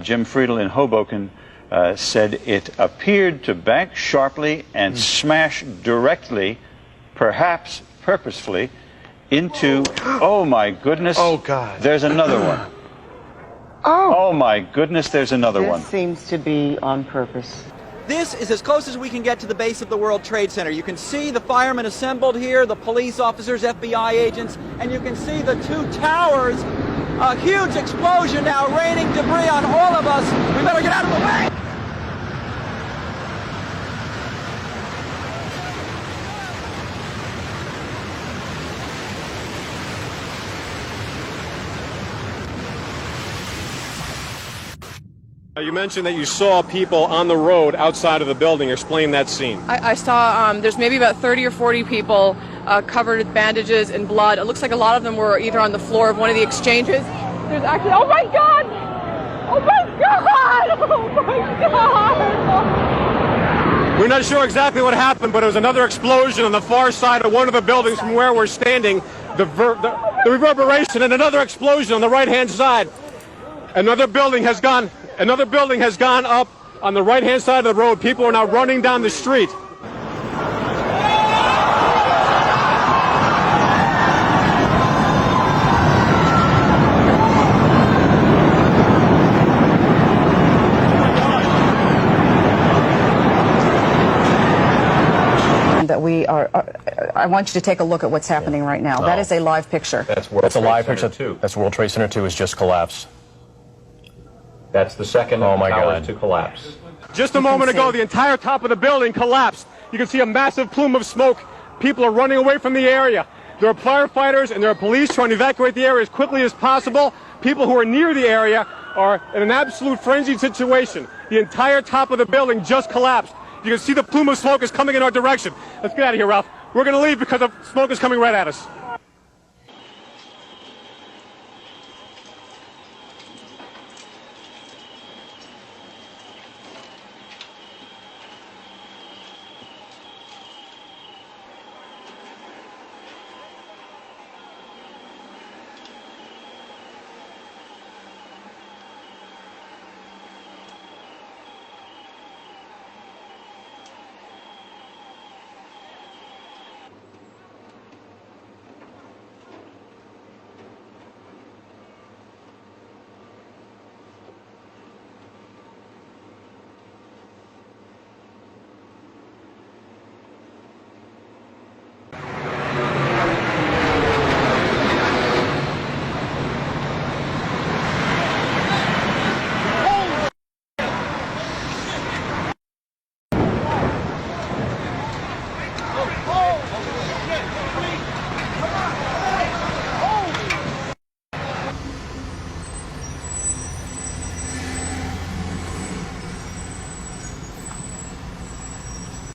Jim Friedel in Hoboken said it appeared to bank sharply and smash directly, perhaps purposefully, into, oh my goodness, oh God, there's another one. Oh my goodness, there's another one. This seems to be on purpose. This is as close as we can get to the base of the World Trade Center. You can see the firemen assembled here, the police officers, FBI agents, and you can see the two towers. A huge explosion now raining debris on all of us. We better get out of the way! You mentioned that you saw people on the road outside of the building. Explain that scene. I saw there's maybe about 30 or 40 people covered with bandages and blood. It looks like a lot of them were either on the floor of one of the exchanges. There's actually, oh my God! Oh my God! Oh my God! We're not sure exactly what happened, but it was another explosion on the far side of one of the buildings from where we're standing. The reverberation and another explosion on the right-hand side. Another building has gone up on the right-hand side of the road. People are now running down the street. I want you to take a look at what's happening right now. That is a live picture. That's a live picture too. That's World Trade Center 2 has just collapsed. That's the second of the towers to collapse. Just a moment ago, the entire top of the building collapsed. You can see a massive plume of smoke. People are running away from the area. There are firefighters and there are police trying to evacuate the area as quickly as possible. People who are near the area are in an absolute frenzied situation. The entire top of the building just collapsed. You can see the plume of smoke is coming in our direction. Let's get out of here, Ralph. We're going to leave because the smoke is coming right at us.